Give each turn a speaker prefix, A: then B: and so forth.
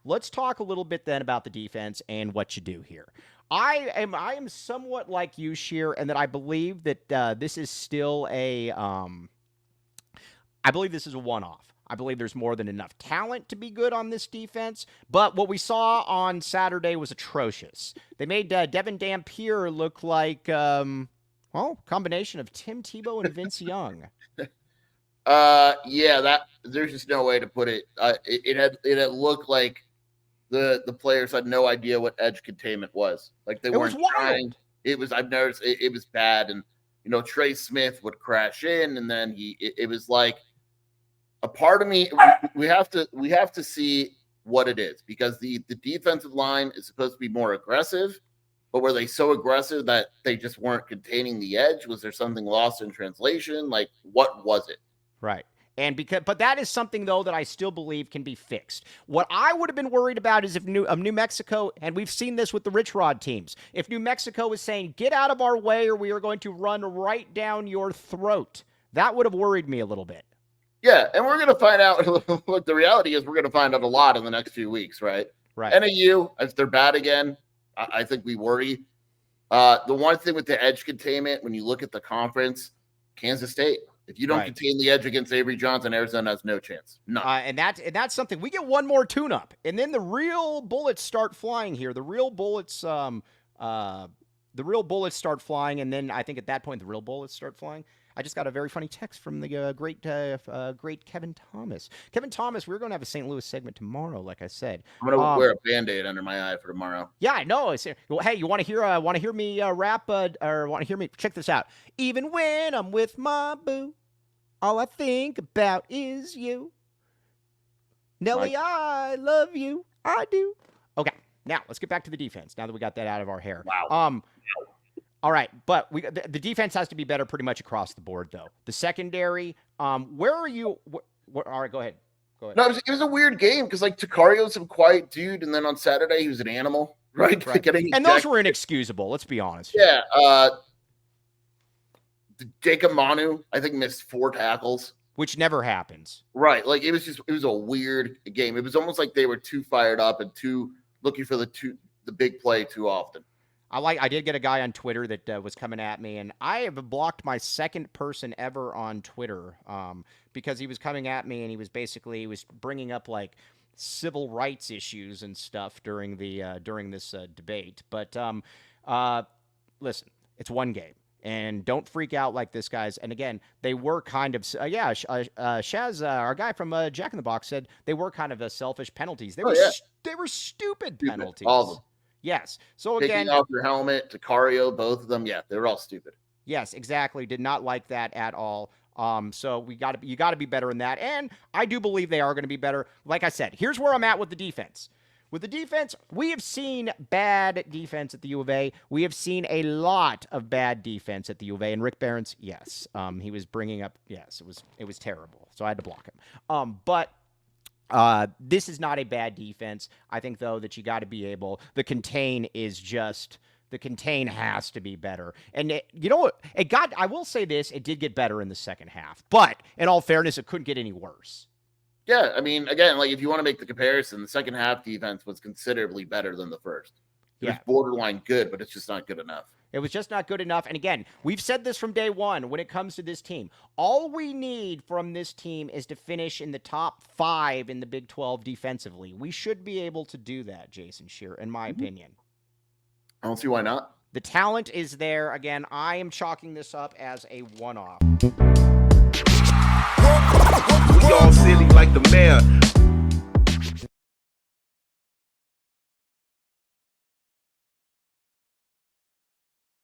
A: let's talk a little bit then about the defense and what you do here. I am somewhat like you, Sheer, and that I believe that this is still I believe this is a one-off. I believe there's more than enough talent to be good on this defense, but what we saw on Saturday was atrocious. They made Devin Dampier look like, combination of Tim Tebow and Vince Young.
B: Yeah, there's just no way to put it. It had looked like the players had no idea what edge containment was. Like they weren't trying. It was. I've noticed it was bad, and Trey Smith would crash in, and then it was like. A part of me, we have to see what it is, because the defensive line is supposed to be more aggressive, but were they so aggressive that they just weren't containing the edge? Was there something lost in translation? Like, what was it?
A: Right. But that is something, though, that I still believe can be fixed. What I would have been worried about is if New Mexico, and we've seen this with the Rich Rod teams, if New Mexico was saying, get out of our way or we are going to run right down your throat, that would have worried me a little bit.
B: Yeah, and we're going to find out. Look, the reality is we're going to find out a lot in the next few weeks, right?
A: Right.
B: NAU, if they're bad again, I think we worry. The one thing with the edge containment, when you look at the conference, Kansas State, if you don't contain the edge against Avery Johnson, Arizona has no chance. None.
A: And that's something. We get one more tune-up, and then the real bullets start flying here. The real bullets start flying, and then I think at that point the real bullets start flying. I just got a very funny text from the great Kevin Thomas. Kevin Thomas, we're going to have a St. Louis segment tomorrow, like I said.
B: I'm going to wear a Band-Aid under my eye for tomorrow.
A: Yeah, I know. Well, hey, you want to hear me rap or want to hear me? Check this out. Even when I'm with my boo, all I think about is you. Nelly, I love you. I do. Okay, now let's get back to the defense. Now that we got that out of our hair.
B: Wow.
A: All right, but the defense has to be better pretty much across the board, though. The secondary, where are you? All right, go ahead.
B: No, it was a weird game because, like, Tacario's a quiet dude, and then on Saturday he was an animal, right?
A: And those were inexcusable, let's be honest.
B: Yeah. Jacob Manu, I think, missed 4 tackles.
A: Which never happens.
B: Right. Like, it was a weird game. It was almost like they were too fired up and too looking for the big play too often.
A: I did get a guy on Twitter that was coming at me, and I have blocked my second person ever on Twitter because he was coming at me, and he was bringing up like civil rights issues and stuff during this debate. But listen, it's one game, and don't freak out like this, guys. And again, they were kind of Shaz, our guy from Jack in the Box, said they were kind of selfish penalties. They were stupid penalties.
B: All of them.
A: Yes. So again,
B: taking off your helmet, Tacario, both of them. Yeah, they were all stupid.
A: Yes, exactly. Did not like that at all. So you got to be better in that. And I do believe they are going to be better. Like I said, here's where I'm at with the defense. With the defense, we have seen bad defense at the U of A. We have seen a lot of bad defense at the U of A. And Rick Barron's, yes, he was bringing up, yes, it was terrible. So I had to block him. But this is not a bad defense. I think, though, that you got to be able. The contain has to be better. And you know what? I will say this, it did get better in the second half. But in all fairness, it couldn't get any worse.
B: Yeah, I mean, again, like if you want to make the comparison, the second half defense was considerably better than the first. It was borderline good, but it's just not good enough.
A: It was just not good enough. And again, we've said this from day one when it comes to this team. All we need from this team is to finish in the top 5 in the Big 12 defensively. We should be able to do that, Jason Shear, in my opinion.
B: I don't see why not.
A: The talent is there. Again, I am chalking this up as a one-off.
C: We all silly like the mayor.